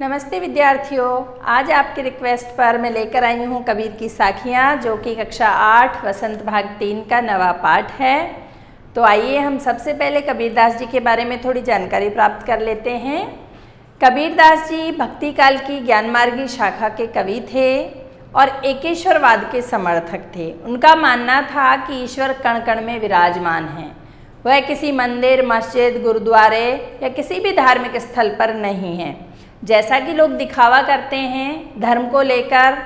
नमस्ते विद्यार्थियों, आज आपकी रिक्वेस्ट पर मैं लेकर आई हूँ कबीर की साखियाँ, जो कि कक्षा 8 वसंत भाग 3 का नवा पाठ है। तो आइए हम सबसे पहले कबीरदास जी के बारे में थोड़ी जानकारी प्राप्त कर लेते हैं। कबीरदास जी भक्ति काल की ज्ञानमार्गी शाखा के कवि थे और एकेश्वरवाद के समर्थक थे। उनका मानना था कि ईश्वर कण कण में विराजमान है, वह किसी मंदिर, मस्जिद, गुरुद्वारे या किसी भी धार्मिक स्थल पर नहीं है। जैसा कि लोग दिखावा करते हैं, धर्म को लेकर,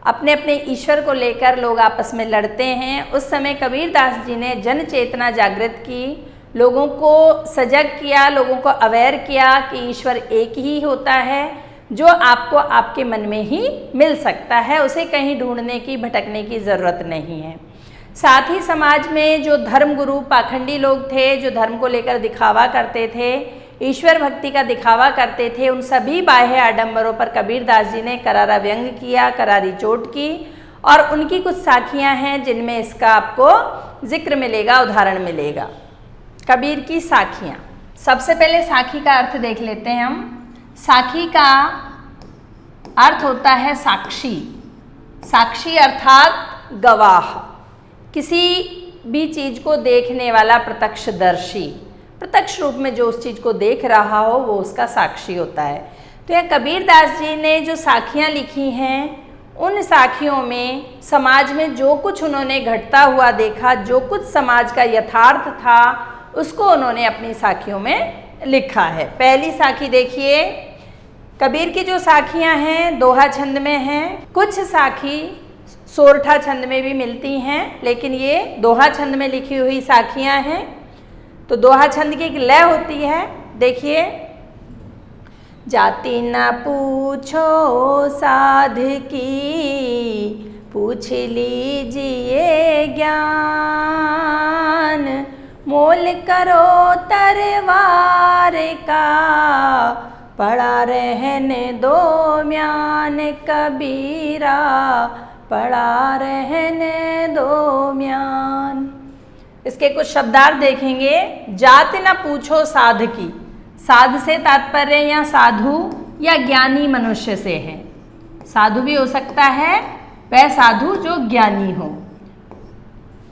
अपने अपने ईश्वर को लेकर लोग आपस में लड़ते हैं, उस समय कबीरदास जी ने जन चेतना जागृत की, लोगों को सजग किया, लोगों को अवेयर किया कि ईश्वर एक ही होता है जो आपको आपके मन में ही मिल सकता है, उसे कहीं ढूंढने की, भटकने की ज़रूरत नहीं है। साथ ही समाज में जो धर्म गुरु पाखंडी लोग थे, जो धर्म को लेकर दिखावा करते थे, ईश्वर भक्ति का दिखावा करते थे, उन सभी बाह्य आडंबरों पर कबीरदास जी ने करारा व्यंग किया, करारी चोट की। और उनकी कुछ साखियाँ हैं जिनमें इसका आपको जिक्र मिलेगा, उदाहरण मिलेगा। कबीर की साखियाँ, सबसे पहले साखी का अर्थ देख लेते हैं हम। साखी का अर्थ होता है साक्षी। साक्षी अर्थात गवाह, किसी भी चीज़ को देखने वाला प्रत्यक्षदर्शी, प्रत्यक्ष रूप में जो उस चीज़ को देख रहा हो वो उसका साक्षी होता है। तो यह कबीरदास जी ने जो साखियाँ लिखी हैं, उन साखियों में समाज में जो कुछ उन्होंने घटता हुआ देखा, जो कुछ समाज का यथार्थ था, उसको उन्होंने अपनी साखियों में लिखा है। पहली साखी देखिए, कबीर की जो साखियाँ हैं दोहा छंद में हैं, कुछ साखी सोरठा छंद में भी मिलती हैं, लेकिन ये दोहा छंद में लिखी हुई साखियाँ हैं। तो दोहा छंद की एक लय होती है, देखिए। जाति न पूछो साध की, पूछ लीजिए ज्ञान, मोल करो तरवार का, पड़ा रहने दो म्यान कबीरा, पड़ा रहने दो म्यान। इसके कुछ शब्दार्थ देखेंगे। जाति न पूछो साध की, साध से तात्पर्य या साधु या ज्ञानी मनुष्य से है। साधु भी हो सकता है, वह साधु जो ज्ञानी हो।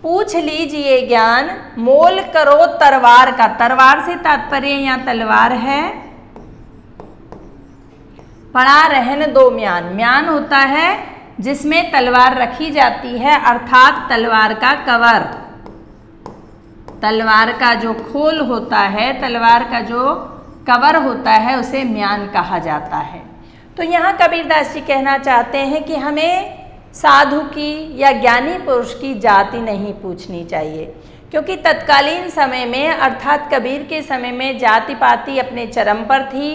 पूछ लीजिए ज्ञान, मोल करो तरवार का, तरवार से तात्पर्य या तलवार है। पड़ा रहने दो म्यान, म्यान होता है जिसमें तलवार रखी जाती है, अर्थात तलवार का कवर, तलवार का जो खोल होता है, तलवार का जो कवर होता है, उसे म्यान कहा जाता है। तो यहाँ कबीरदास जी कहना चाहते हैं कि हमें साधु की या ज्ञानी पुरुष की जाति नहीं पूछनी चाहिए, क्योंकि तत्कालीन समय में अर्थात कबीर के समय में जाति पाति अपने चरम पर थी।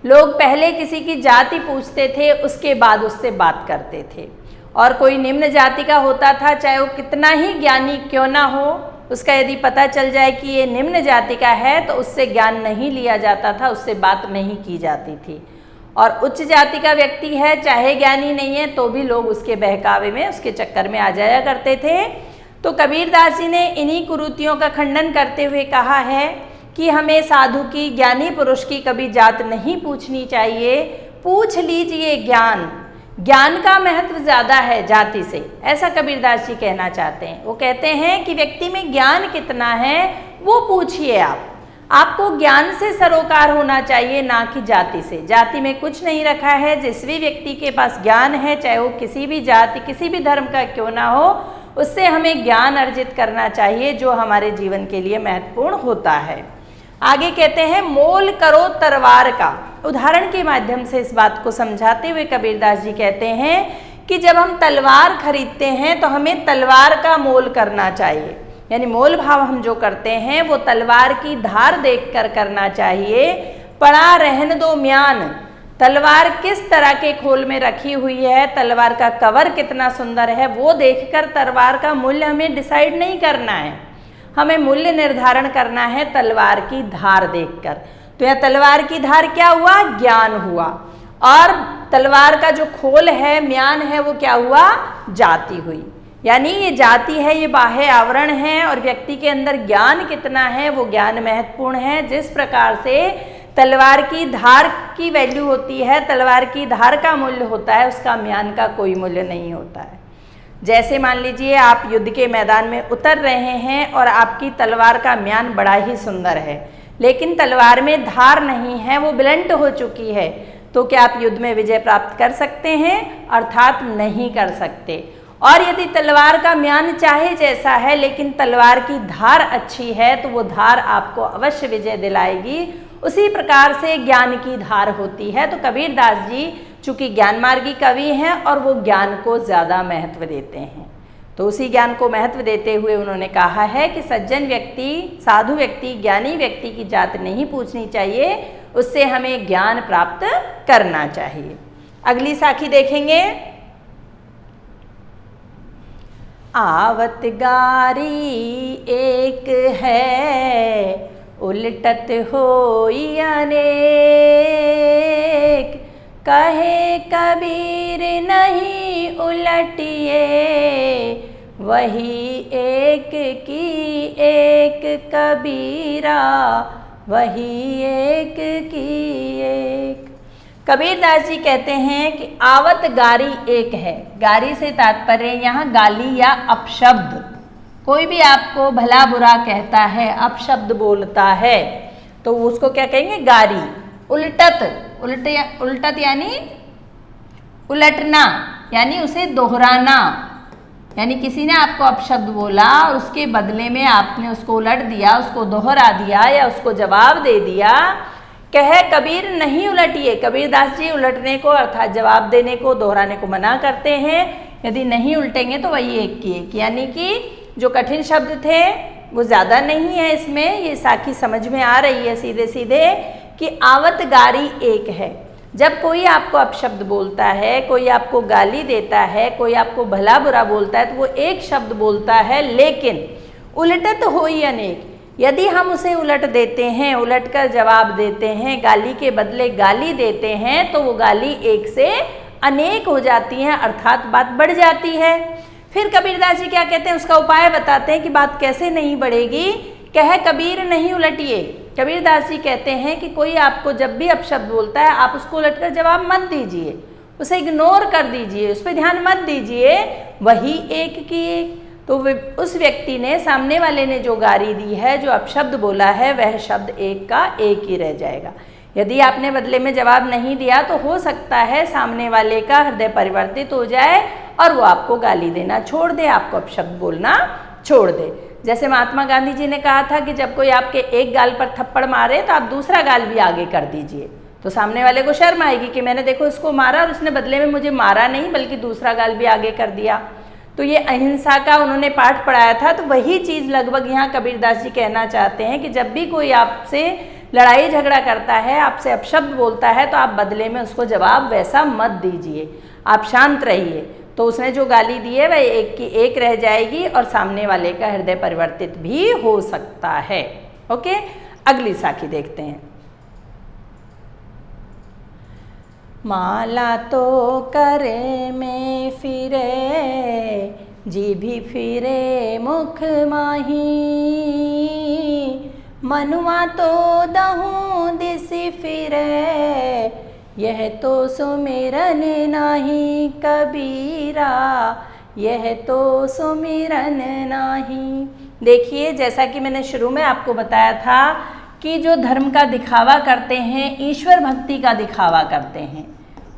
लोग पहले किसी की जाति पूछते थे, उसके बाद उससे बात करते थे। और कोई निम्न जाति का होता था, चाहे वो कितना ही ज्ञानी क्यों ना हो, उसका यदि पता चल जाए कि ये निम्न जाति का है तो उससे ज्ञान नहीं लिया जाता था, उससे बात नहीं की जाती थी। और उच्च जाति का व्यक्ति है, चाहे ज्ञानी नहीं है, तो भी लोग उसके बहकावे में, उसके चक्कर में आ जाया करते थे। तो कबीरदास जी ने इन्हीं कुरीतियों का खंडन करते हुए कहा है कि हमें साधु की, ज्ञानी पुरुष की कभी जात नहीं पूछनी चाहिए। पूछ लीजिए ज्ञान, ज्ञान का महत्व ज़्यादा है जाति से, ऐसा कबीरदास जी कहना चाहते हैं। वो कहते हैं कि व्यक्ति में ज्ञान कितना है वो पूछिए आप, आपको ज्ञान से सरोकार होना चाहिए, ना कि जाति से। जाति में कुछ नहीं रखा है। जिस भी व्यक्ति के पास ज्ञान है, चाहे वो किसी भी जाति, किसी भी धर्म का क्यों ना हो, उससे हमें ज्ञान अर्जित करना चाहिए, जो हमारे जीवन के लिए महत्वपूर्ण होता है। आगे कहते हैं, मोल करो तरवार का। उदाहरण के माध्यम से इस बात को समझाते हुए कबीरदास जी कहते हैं कि जब हम तलवार खरीदते हैं तो हमें तलवार का मोल करना चाहिए, यानी मोल भाव हम जो करते हैं वो तलवार की धार देखकर करना चाहिए। पड़ा रहने दो म्यान, तलवार किस तरह के खोल में रखी हुई है, तलवार का कवर कितना सुंदर है, वो देखकर तलवार का मूल्य हमें डिसाइड नहीं करना है, हमें मूल्य निर्धारण करना है तलवार की धार देखकर। तो यह तलवार की धार क्या हुआ? ज्ञान हुआ। और तलवार का जो खोल है, म्यान है, वो क्या हुआ? जाति हुई। यानी ये जाति है, ये बाह्य आवरण है, और व्यक्ति के अंदर ज्ञान कितना है वो ज्ञान महत्वपूर्ण है। जिस प्रकार से तलवार की धार की वैल्यू होती है, तलवार की धार का मूल्य होता है, उसका म्यान का कोई मूल्य नहीं होता है। जैसे मान लीजिए आप युद्ध के मैदान में उतर रहे हैं और आपकी तलवार का म्यान बड़ा ही सुंदर है, लेकिन तलवार में धार नहीं है, वो ब्लंट हो चुकी है, तो क्या आप युद्ध में विजय प्राप्त कर सकते हैं? अर्थात नहीं कर सकते। और यदि तलवार का म्यान चाहे जैसा है लेकिन तलवार की धार अच्छी है तो वो धार आपको अवश्य विजय दिलाएगी। उसी प्रकार से ज्ञान की धार होती है। तो कबीरदास जी चूँकि ज्ञान मार्गी कवि हैं और वो ज्ञान को ज़्यादा महत्व देते हैं, तो उसी ज्ञान को महत्व देते हुए उन्होंने कहा है कि सज्जन व्यक्ति, साधु व्यक्ति, ज्ञानी व्यक्ति की जात नहीं पूछनी चाहिए, उससे हमें ज्ञान प्राप्त करना चाहिए। अगली साखी देखेंगे। आवत गारी एक है, उलटत होई अनेक, कहे कबीर नहीं उलटिए, वही एक की एक कबीरा, वही एक की एक। कबीरदास जी कहते हैं कि आवत गारी एक है। गारी से तात्पर्य यहाँ गाली या अपशब्द। कोई भी आपको भला बुरा कहता है, अपशब्द बोलता है, तो उसको क्या कहेंगे? गारी। उलटत यानी उलटना, यानी उसे दोहराना, यानी किसी ने आपको अपशब्द बोला और उसके बदले में आपने उसको उलट दिया, उसको दोहरा दिया या उसको जवाब दे दिया। कहे कबीर नहीं उलटिए। कबीरदास जी उलटने को अर्थात जवाब देने को, दोहराने को मना करते हैं। यदि नहीं उल्टेंगे तो वही एक की एक, यानी कि जो कठिन शब्द थे वो ज़्यादा नहीं है इसमें। ये साखी समझ में आ रही है सीधे सीधे कि आवत गारी एक है। जब कोई आपको अपशब्द बोलता है, कोई आपको गाली देता है, कोई आपको भला बुरा बोलता है, तो वो एक शब्द बोलता है, लेकिन उलटत होई अनेक। यदि हम उसे उलट देते हैं, उलट कर जवाब देते हैं, गाली के बदले गाली देते हैं, तो वो गाली एक से अनेक हो जाती है, अर्थात बात बढ़ जाती है। फिर कबीरदास जी क्या कहते हैं, उसका उपाय बताते हैं कि बात कैसे नहीं बढ़ेगी। कहे कबीर नहीं उलटिए। कबीरदास जी कहते हैं कि कोई आपको जब भी अपशब्द बोलता है, आप उसको उलट कर जवाब मत दीजिए, उसे इग्नोर कर दीजिए, उस पर ध्यान मत दीजिए, वही एक की एक। तो उस व्यक्ति ने, सामने वाले ने जो गारी दी है, जो अपशब्द बोला है, वह शब्द एक का एक ही रह जाएगा। यदि आपने बदले में जवाब नहीं दिया तो हो सकता है सामने वाले का हृदय परिवर्तित हो जाए और वो आपको गाली देना छोड़ दे, आपको अपशब्द बोलना छोड़ दे। जैसे महात्मा गांधी जी ने कहा था कि जब कोई आपके एक गाल पर थप्पड़ मारे तो आप दूसरा गाल भी आगे कर दीजिए, तो सामने वाले को शर्म आएगी कि मैंने देखो इसको मारा और उसने बदले में मुझे मारा नहीं बल्कि दूसरा गाल भी आगे कर दिया। तो ये अहिंसा का उन्होंने पाठ पढ़ाया था। तो वही चीज़ लगभग यहाँ कबीरदास जी कहना चाहते हैं कि जब भी कोई आपसे लड़ाई झगड़ा करता है, आपसे अपशब्द बोलता है, तो आप बदले में उसको जवाब वैसा मत दीजिए, आप शांत रहिए। तो उसने जो गाली दी है वह एक की एक रह जाएगी और सामने वाले का हृदय परिवर्तित भी हो सकता है। ओके, अगली साखी देखते हैं। माला तो करे में फिरे, जी भी फिरे मुख माही, मनुआ तो दहूँ दिस फिरे, यह तो सुमिरन नाही कबीरा, यह तो सुमिरन नाही। देखिए, जैसा कि मैंने शुरू में आपको बताया था कि जो धर्म का दिखावा करते हैं, ईश्वर भक्ति का दिखावा करते हैं,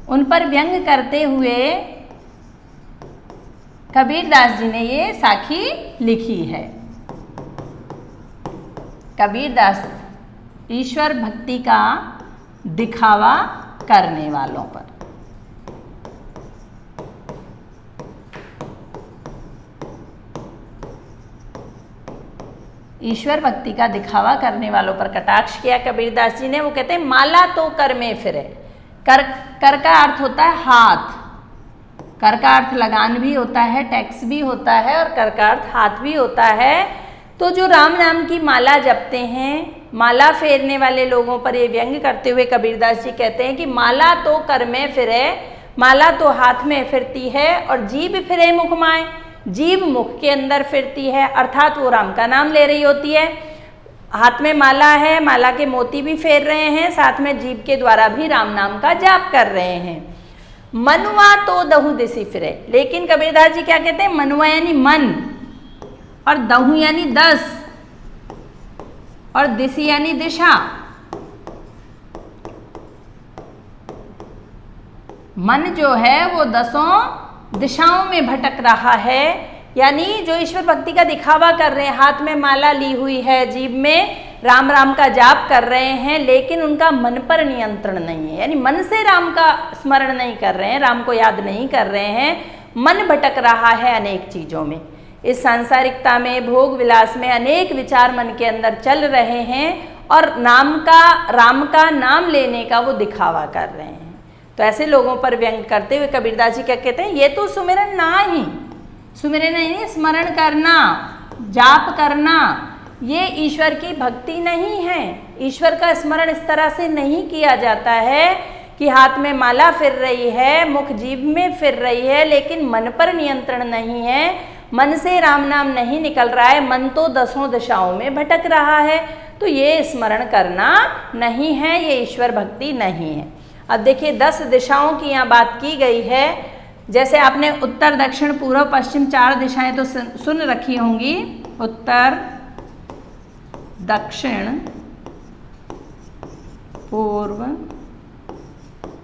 उन पर व्यंग करते हुए कबीरदास जी ने ये साखी लिखी है। कबीरदास ईश्वर भक्ति का दिखावा करने वालों पर। ईश्वर भक्ति का दिखावा करने वालों पर कटाक्ष किया कबीरदास जी ने। वो कहते हैं माला तो कर में फिरे। कर का अर्थ होता है हाथ, कर का अर्थ लगान भी होता है, टैक्स भी होता है, और कर का अर्थ हाथ भी होता है। तो जो राम नाम की माला जपते हैं, माला फेरने वाले लोगों पर ये व्यंग करते हुए कबीरदास जी कहते हैं कि माला तो कर में फिरे, माला तो हाथ में फिरती है, और जीभ फिरे मुख माए, जीभ मुख के अंदर फिरती है, अर्थात वो राम का नाम ले रही होती है। हाथ में माला है, माला के मोती भी फेर रहे हैं, साथ में जीभ के द्वारा भी राम नाम का जाप कर रहे हैं। मनुआ तो दहु दिसी फिरे, लेकिन कबीरदास जी क्या कहते हैं, मनुआ यानी मन, और दहु यानी 10, और दिसी यानी दिशा। मन जो है वो 10 दिशाओं में भटक रहा है, यानी जो ईश्वर भक्ति का दिखावा कर रहे हैं, हाथ में माला ली हुई है, जीभ में राम राम का जाप कर रहे हैं, लेकिन उनका मन पर नियंत्रण नहीं है, यानी मन से राम का स्मरण नहीं कर रहे हैं, राम को याद नहीं कर रहे हैं, मन भटक रहा है अनेक चीज़ों में। इस सांसारिकता में, भोग विलास में अनेक विचार मन के अंदर चल रहे हैं और राम का नाम लेने का वो दिखावा कर रहे हैं। तो ऐसे लोगों पर व्यंग करते हुए कबीरदास जी क्या कहते हैं, ये तो सुमिरन ना ही, सुमिरन नहीं, स्मरण करना, जाप करना, ये ईश्वर की भक्ति नहीं है। ईश्वर का स्मरण इस तरह से नहीं किया जाता है कि हाथ में माला फिर रही है, मुख जीभ में फिर रही है, लेकिन मन पर नियंत्रण नहीं है, मन से राम नाम नहीं निकल रहा है, मन तो 10 दिशाओं में भटक रहा है। तो ये स्मरण करना नहीं है, ये ईश्वर भक्ति नहीं है। अब देखिए 10 दिशाओं की यहाँ बात की गई है। जैसे आपने उत्तर दक्षिण पूर्व पश्चिम 4 दिशाएं तो सुन रखी होंगी, उत्तर दक्षिण पूर्व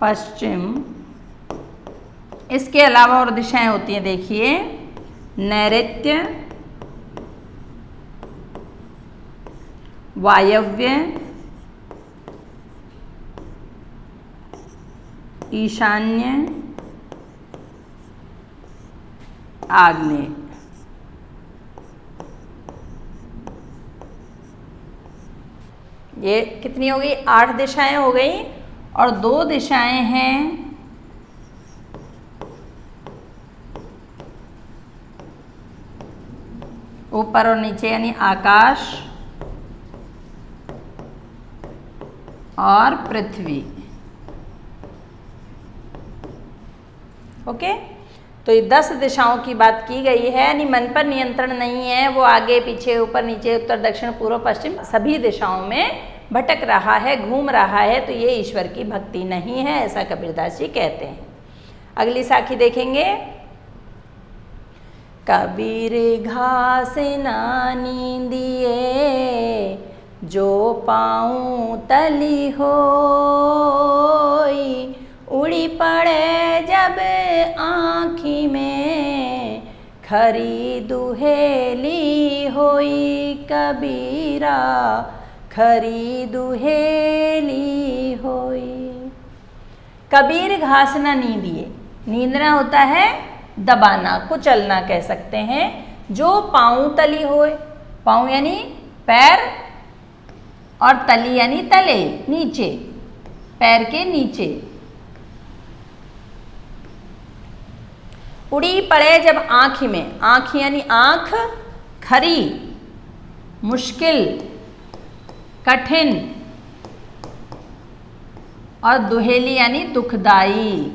पश्चिम, इसके अलावा और दिशाएं होती हैं, देखिए नैऋत्य, वायव्य, ईशान्य, आग्नेय। ये कितनी हो गई, 8 दिशाएं हो गई, और 2 दिशाएं हैं ऊपर और नीचे, यानी आकाश और पृथ्वी। ओके, तो ये 10 दिशाओं की बात की गई है, यानी मन पर नियंत्रण नहीं है, वो आगे पीछे ऊपर नीचे उत्तर दक्षिण पूर्व पश्चिम सभी दिशाओं में भटक रहा है, घूम रहा है। तो ये ईश्वर की भक्ति नहीं है, ऐसा कबीरदास जी कहते हैं। अगली साखी देखेंगे, कबीर घास ना नींदिए जो पाऊँ तली होई, उड़ी पड़े जब आँखी में खरी दुहेली होई, कबीरा खरी दुहेली होई। कबीर घास ना नींदिए, नींदना होता है दबाना, कुचलना कह सकते हैं, जो पाँव तली होए, पाँव यानी पैर और तली यानी तले, नीचे, पैर के नीचे। उड़ी पड़े जब आँख में, आँख यानी आँख, खरी मुश्किल कठिन, और दुहेली यानी दुखदाई,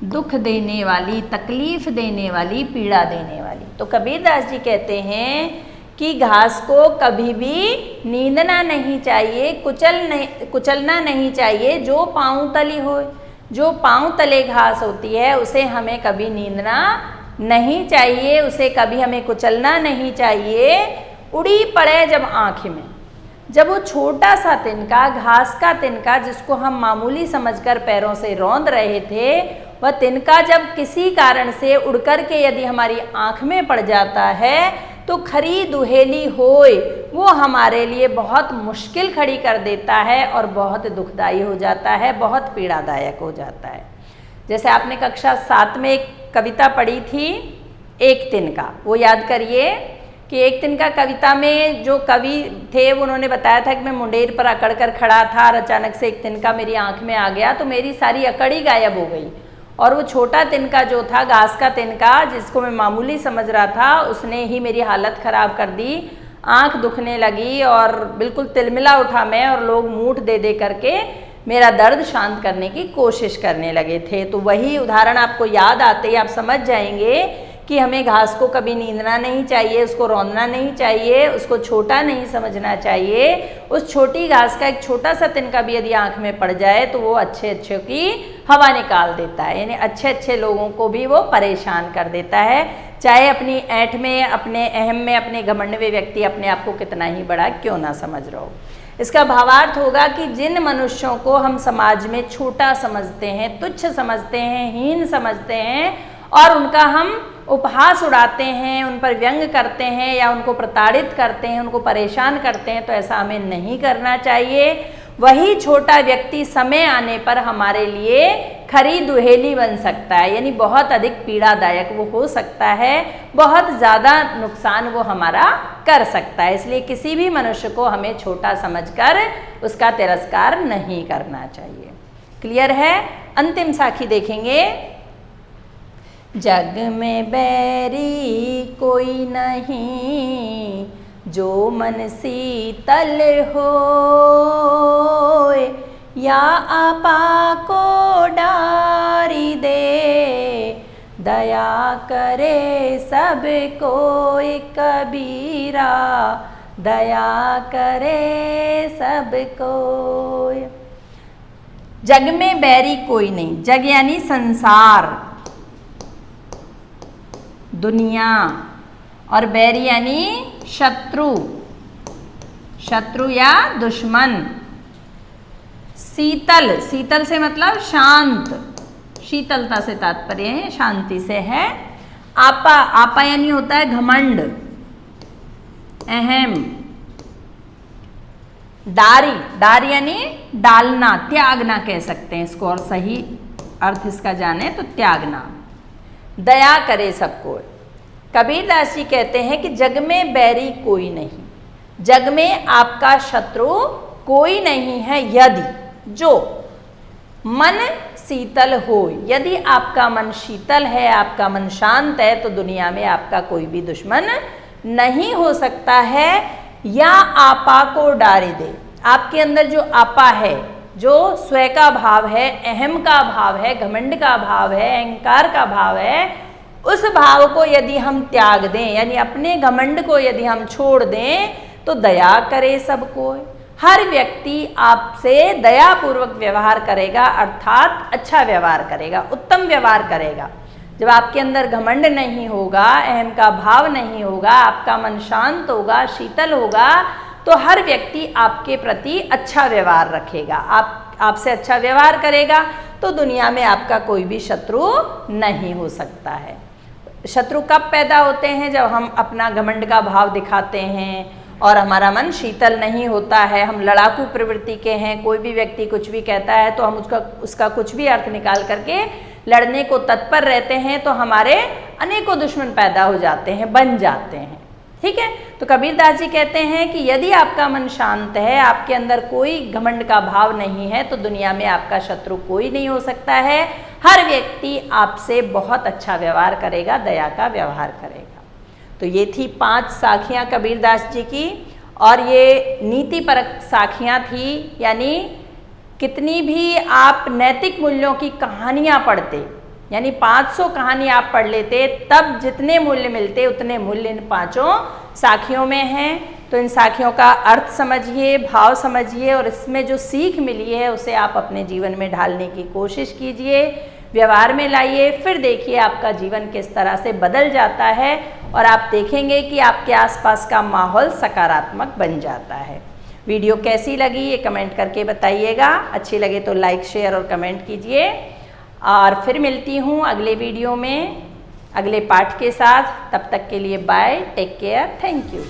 दुख देने वाली, तकलीफ देने वाली, पीड़ा देने वाली। तो कबीरदास जी कहते हैं कि घास को कभी भी नींदना नहीं चाहिए, कुचलना नहीं चाहिए, जो पाँव तली हो, जो पाँव तले घास होती है उसे हमें कभी नींदना नहीं चाहिए, उसे कभी हमें कुचलना नहीं चाहिए। उड़ी पड़े जब आँख में, जब वो छोटा सा तिनका, घास का तिनका जिसको हम मामूली समझकर पैरों से रौंद रहे थे, वह तिनका जब किसी कारण से उड़ कर के यदि हमारी आँख में पड़ जाता है तो खरी दुहेली होए, वो हमारे लिए बहुत मुश्किल खड़ी कर देता है और बहुत दुखदाई हो जाता है, बहुत पीड़ादायक हो जाता है। जैसे आपने कक्षा 7 में एक कविता पढ़ी थी, एक तिनका, वो याद करिए कि एक तिनका कविता में जो कवि थे उन्होंने बताया था कि मैं मुंडेर पर अकड़ कर खड़ा था और अचानक से एक तिनका मेरी आँख में आ गया तो मेरी सारी अकड़ ही गायब हो गई, और वो छोटा तिनका जो था, घास का तिनका जिसको मैं मामूली समझ रहा था, उसने ही मेरी हालत ख़राब कर दी, आँख दुखने लगी और बिल्कुल तिलमिला उठा मैं, और लोग मूठ दे दे करके मेरा दर्द शांत करने की कोशिश करने लगे थे। तो वही उदाहरण आपको याद आते ही आप समझ जाएंगे कि हमें घास को कभी नींदना नहीं चाहिए, उसको रौंदना नहीं चाहिए, उसको छोटा नहीं समझना चाहिए। उस छोटी घास का एक छोटा सा तिनका भी यदि आँख में पड़ जाए तो वो अच्छे अच्छे की हवा निकाल देता है, यानी अच्छे अच्छे लोगों को भी वो परेशान कर देता है, चाहे अपनी ऐंठ में, अपने अहम में, अपने घमंड में व्यक्ति अपने आप को कितना ही बड़ा क्यों ना समझ रहा हो। इसका भावार्थ होगा कि जिन मनुष्यों को हम समाज में छोटा समझते हैं, तुच्छ समझते हैं, हीन समझते हैं और उनका हम उपहास उड़ाते हैं, उन पर व्यंग करते हैं या उनको प्रताड़ित करते हैं, उनको परेशान करते हैं, तो ऐसा हमें नहीं करना चाहिए। वही छोटा व्यक्ति समय आने पर हमारे लिए खरी दुहेली बन सकता है, यानी बहुत अधिक पीड़ादायक वो हो सकता है, बहुत ज़्यादा नुकसान वो हमारा कर सकता है। इसलिए किसी भी मनुष्य को हमें छोटा समझकर उसका तिरस्कार नहीं करना चाहिए। क्लियर है? अंतिम साखी देखेंगे। जग में बैरी कोई नहीं, जो मन शीतल होए, या आपा को डारी दे, दया करे सब कोई कबीरा, दया करे सब कोई। जग में बैरी कोई नहीं, जग यानी संसार, दुनिया, और बैरी यानी शत्रु, शत्रु या दुश्मन। शीतल, शीतल से मतलब शांत, शीतलता से तात्पर्य है, शांति से है। आपा, आपा यानी होता है घमंड, अहम। डारी, डारी यानी डालना, त्यागना कह सकते हैं इसको, और सही अर्थ इसका जाने तो त्यागना। दया करे सबको। कबीरदास जी कहते हैं कि जग में बैरी कोई नहीं, जग में आपका शत्रु कोई नहीं है यदि, जो मन शीतल हो। यदि आपका मन शीतल है, आपका मन शांत है, तो दुनिया में आपका कोई भी दुश्मन नहीं हो सकता है। या आपा को डारी दे, आपके अंदर जो आपा है, जो स्वय का भाव है, अहम का भाव है, घमंड का भाव है, अहंकार का भाव है, उस भाव को यदि हम त्याग दें, यानी अपने घमंड को यदि हम छोड़ दें, तो दया करे सबको। हर व्यक्ति आपसे दयापूर्वक व्यवहार करेगा, अर्थात अच्छा व्यवहार करेगा, उत्तम व्यवहार करेगा। जब आपके अंदर घमंड नहीं होगा, अहम का भाव नहीं होगा, आपका मन शांत होगा, शीतल होगा, तो हर व्यक्ति आपके प्रति अच्छा व्यवहार रखेगा, आपसे अच्छा व्यवहार करेगा, तो दुनिया में आपका कोई भी शत्रु नहीं हो सकता है। शत्रु कब पैदा होते हैं? जब हम अपना घमंड का भाव दिखाते हैं और हमारा मन शीतल नहीं होता है, हम लड़ाकू प्रवृत्ति के हैं, कोई भी व्यक्ति कुछ भी कहता है तो हम उसका कुछ भी अर्थ निकाल करके लड़ने को तत्पर रहते हैं, तो हमारे अनेकों दुश्मन पैदा हो जाते हैं, बन जाते हैं। ठीक है, तो कबीरदास जी कहते हैं कि यदि आपका मन शांत है, आपके अंदर कोई घमंड का भाव नहीं है, तो दुनिया में आपका शत्रु कोई नहीं हो सकता है। हर व्यक्ति आपसे बहुत अच्छा व्यवहार करेगा, दया का व्यवहार करेगा। तो ये थी 5 साखियाँ कबीरदास जी की, और ये नीतिपरक साखियाँ थी, यानी कितनी भी आप नैतिक मूल्यों की कहानियाँ पढ़ते, यानी 500 कहानी आप पढ़ लेते, तब जितने मूल्य मिलते उतने मूल्य इन 5 साखियों में हैं। तो इन साखियों का अर्थ समझिए, भाव समझिए, और इसमें जो सीख मिली है उसे आप अपने जीवन में ढालने की कोशिश कीजिए, व्यवहार में लाइए। फिर देखिए आपका जीवन किस तरह से बदल जाता है, और आप देखेंगे कि आपके आसपास का माहौल सकारात्मक बन जाता है। वीडियो कैसी लगी ये कमेंट करके बताइएगा, अच्छी लगे तो लाइक, शेयर और कमेंट कीजिए। और फिर मिलती हूँ अगले वीडियो में अगले पाठ के साथ। तब तक के लिए bye, take care, thank you.